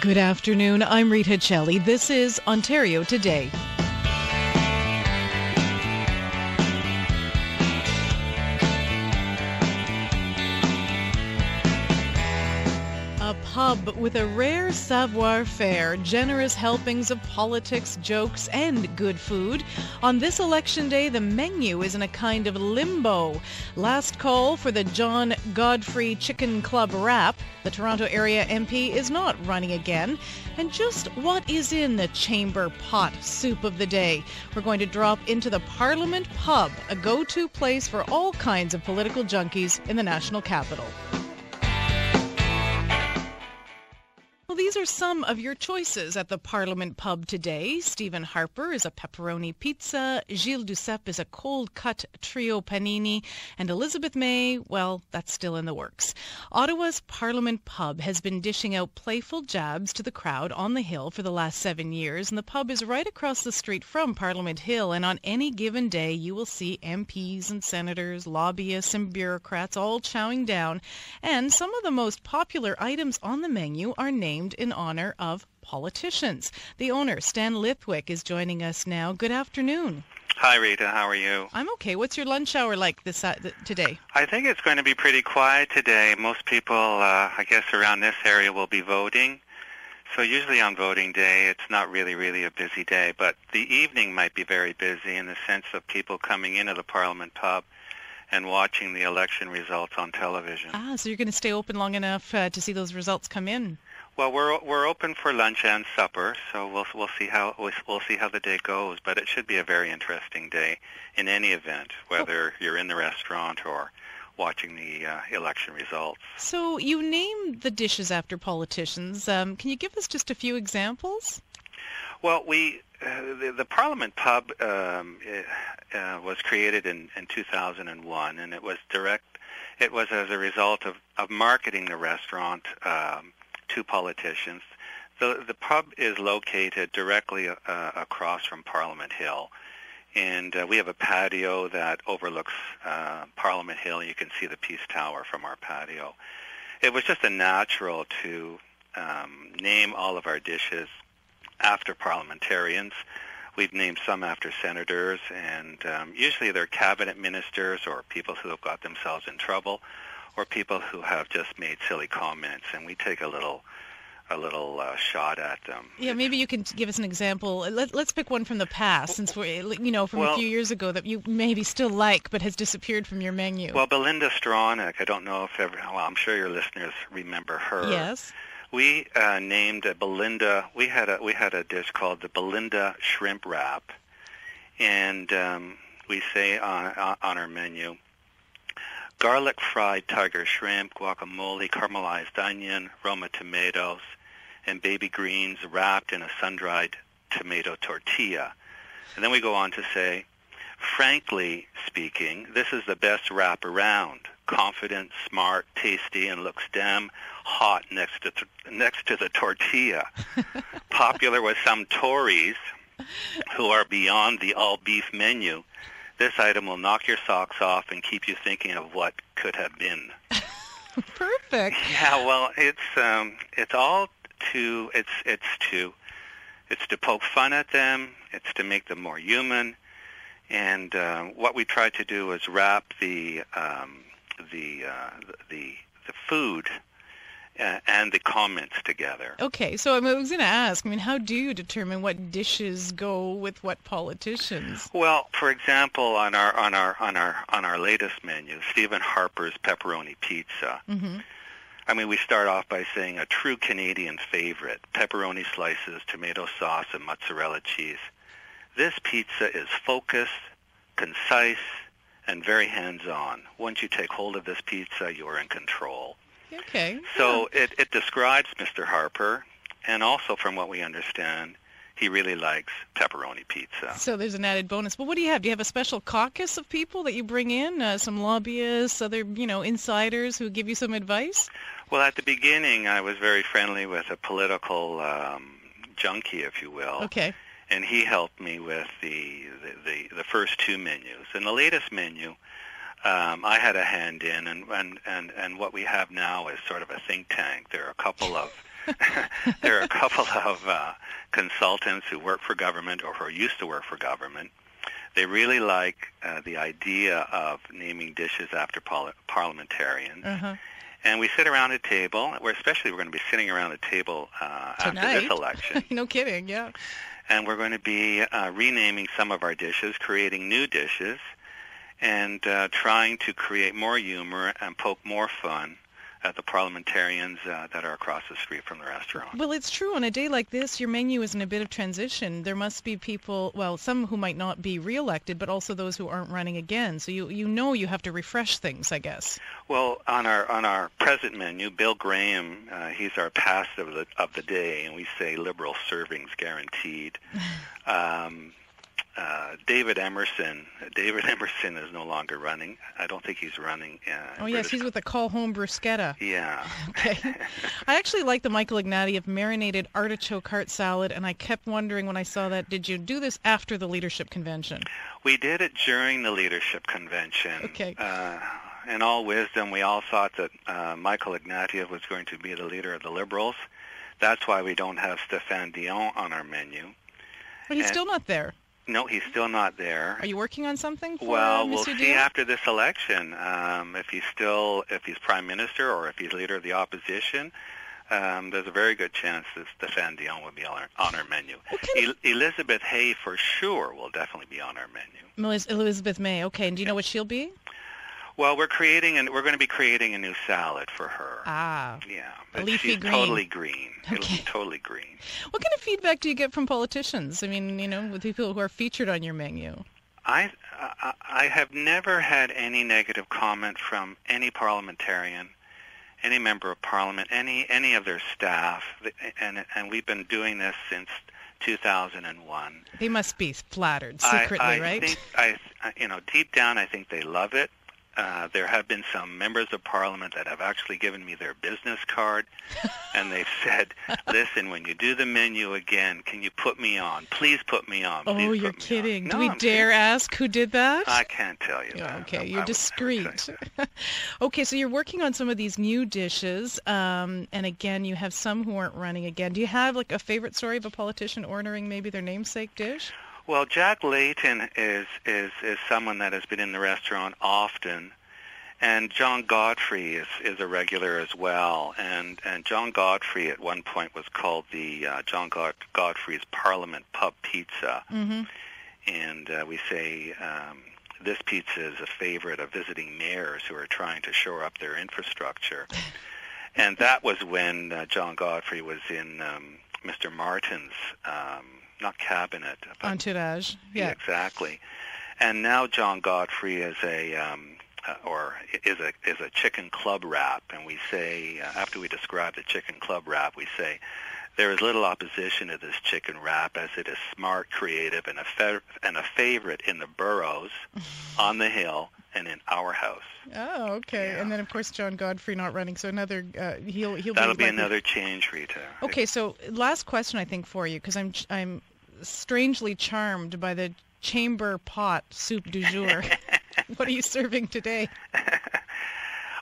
Good afternoon. I'm Rita Celli. This is Ontario Today. A pub with a rare savoir-faire, generous helpings of politics, jokes, and good food. On this election day, the menu is in a kind of limbo. Last call for the John Godfrey Chicken Club wrap. The Toronto area MP is not running again. And just what is in the chamber pot soup of the day? We're going to drop into the Parliament Pub, a go-to place for all kinds of political junkies in the national capital. Well, these are some of your choices at the Parliament Pub today. Stephen Harper is a pepperoni pizza, Gilles Duceppe is a cold-cut trio panini, and Elizabeth May, well, that's still in the works. Ottawa's Parliament Pub has been dishing out playful jabs to the crowd on the Hill for the last 7 years, and the pub is right across the street from Parliament Hill, and on any given day you will see MPs and senators, lobbyists and bureaucrats all chowing down, and some of the most popular items on the menu are named in honor of politicians. The owner, Stan Lithwick, is joining us now. Good afternoon. Hi, Rita. How are you? I'm okay. What's your lunch hour like today? I think it's going to be pretty quiet today. Most people, I guess, around this area will be voting. So usually on voting day, it's not really a busy day. But the evening might be very busy in the sense of people coming into the Parliament Pub and watching the election results on television. So you're going to stay open long enough to see those results come in? Well, we're open for lunch and supper, so we'll see how the day goes. But it should be a very interesting day in any event, whether you're in the restaurant or watching the election results. So you named the dishes after politicians. Can you give us just a few examples? Well, the Parliament Pub was created in 2001, and it was as a result of marketing the restaurant to politicians. The pub is located directly across from Parliament Hill, and we have a patio that overlooks Parliament Hill. You can see the Peace Tower from our patio. It was just a natural to name all of our dishes after parliamentarians. We've named some after senators, and usually they're cabinet ministers or people who have got themselves in trouble, or people who have just made silly comments, and we take a little shot at them. Yeah, maybe you can give us an example. Let's pick one from the past, since we're from a few years ago that you maybe still like but has disappeared from your menu. Well, Belinda Stronach, I don't know if I'm sure your listeners remember her. Yes. We named Belinda. We had a dish called the Belinda Shrimp Wrap, and we say on our menu, garlic fried tiger shrimp, guacamole, caramelized onion, Roma tomatoes, and baby greens wrapped in a sun-dried tomato tortilla. And then we go on to say, frankly speaking, this is the best wrap around. Confident, smart, tasty, and looks damn hot next to the tortilla. Popular with some Tories who are beyond the all-beef menu. This item will knock your socks off and keep you thinking of what could have been. Perfect. Yeah, well, it's to poke fun at them. It's to make them more human. And what we try to do is wrap the food and the comments together. Okay, so I was going to ask, how do you determine what dishes go with what politicians? Well, for example, on our latest menu, Stephen Harper's pepperoni pizza. Mm-hmm. We start off by saying a true Canadian favorite: pepperoni slices, tomato sauce, and mozzarella cheese. This pizza is focused, concise, and very hands-on. Once you take hold of this pizza, you are in control. Okay. So it describes Mr. Harper, and also from what we understand, he really likes pepperoni pizza. So there's an added bonus. But what do you have? Do you have a special caucus of people that you bring in, some lobbyists, other insiders who give you some advice? Well, at the beginning, I was very friendly with a political junkie, if you will. Okay. And he helped me with the first two menus. And the latest menu, I had a hand in, and what we have now is sort of a think tank. There are a couple of There are a couple of consultants who work for government or who used to work for government. They really like the idea of naming dishes after parliamentarians. Uh-huh. And we sit around a table, we're going to be sitting around a table after this election. No kidding, yeah. And we're going to be renaming some of our dishes, creating new dishes, and trying to create more humor and poke more fun at the parliamentarians that are across the street from the restaurant. Well, it's true. On a day like this, your menu is in a bit of transition. There must be people, well, some who might not be reelected, but also those who aren't running again. So you have to refresh things, I guess. Well, on our present menu, Bill Graham, he's our past of the day, and we say liberal servings guaranteed. David Emerson is no longer running. I don't think he's running. Oh, yes, he's with the Call Home Bruschetta. Yeah. Okay. I actually like the Michael Ignatieff marinated artichoke heart salad, and I kept wondering when I saw that, did you do this after the leadership convention? We did it during the leadership convention. Okay. In all wisdom, we all thought that Michael Ignatieff was going to be the leader of the Liberals. That's why we don't have Stéphane Dion on our menu. But he's still not there. No, he's still not there. Are you working on something for Well, Mr. we'll Dion? see after this election if he's prime minister or if he's leader of the opposition. There's a very good chance that Stéphane Dion will be on our menu. Elizabeth Hay, for sure, will definitely be on our menu. Elizabeth May. Okay, and do you know what she'll be? Well, we're going to be creating a new salad for her. Ah. Yeah. A leafy she's green. Totally green. Okay. It'll be totally green. What kind of feedback do you get from politicians? I mean, with people who are featured on your menu. I have never had any negative comment from any parliamentarian, any member of parliament, any of their staff, and we've been doing this since 2001. They must be flattered secretly, right? I think, deep down, I think they love it. There have been some members of parliament that have actually given me their business card, and they've said, listen, when you do the menu again, can you put me on? Please put me on. Oh, you're kidding. No, Do we dare ask who did that? I can't tell you that. Okay, you're discreet. Okay, so you're working on some of these new dishes, and again, you have some who aren't running again. Do you have like a favorite story of a politician ordering maybe their namesake dish? Well, Jack Layton is someone that has been in the restaurant often, and John Godfrey is a regular as well. And John Godfrey at one point was called the John Godfrey's Parliament Pub Pizza. Mm-hmm. And we say this pizza is a favorite of visiting mayors who are trying to shore up their infrastructure. And that was when John Godfrey was in Mr. Martin's not cabinet, but entourage. Yeah, exactly. And now John Godfrey is a chicken club wrap, and we say after we describe the chicken club wrap, we say there is little opposition to this chicken wrap as it is smart, creative, and a favorite in the boroughs, on the Hill, and in our house. Oh, okay. Yeah. And then of course John Godfrey not running, so another that'll be another change, Rita. Okay, so last question I think for you, because I'm strangely charmed by the chamber pot soup du jour. What are you serving today?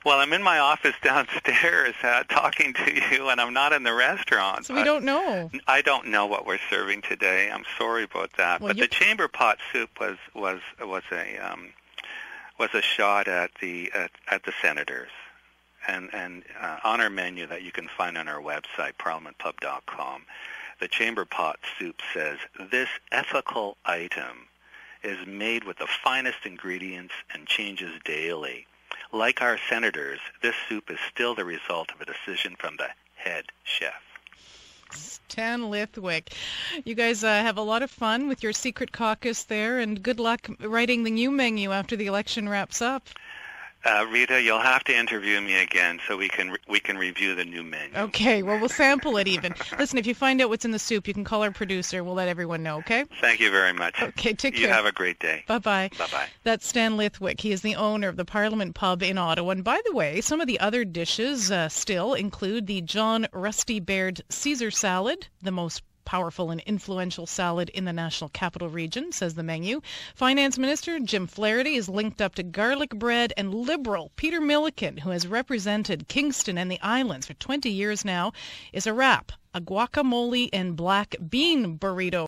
Well, I'm in my office downstairs talking to you, and I'm not in the restaurant. So we don't know. I don't know what we're serving today. I'm sorry about that. Well, but the chamber pot soup was a shot at the senators, and on our menu that you can find on our website, parliamentpub.com. The chamber pot soup says, this ethical item is made with the finest ingredients and changes daily. Like our senators, this soup is still the result of a decision from the head chef. Stan Lithwick. You guys have a lot of fun with your secret caucus there, and good luck writing the new menu after the election wraps up. Rita, you'll have to interview me again so we can review the new menu. Okay, well, we'll sample it even. Listen, if you find out what's in the soup, you can call our producer. We'll let everyone know, okay? Thank you very much. Okay, take care. You have a great day. Bye-bye. Bye-bye. That's Stan Lithwick. He is the owner of the Parliament Pub in Ottawa. And by the way, some of the other dishes still include the John Rusty Baird Caesar salad, the most powerful and influential salad in the National Capital Region, says the menu. Finance Minister Jim Flaherty is linked up to garlic bread, and Liberal Peter Milliken, who has represented Kingston and the Islands for 20 years now, is a wrap, a guacamole and black bean burrito.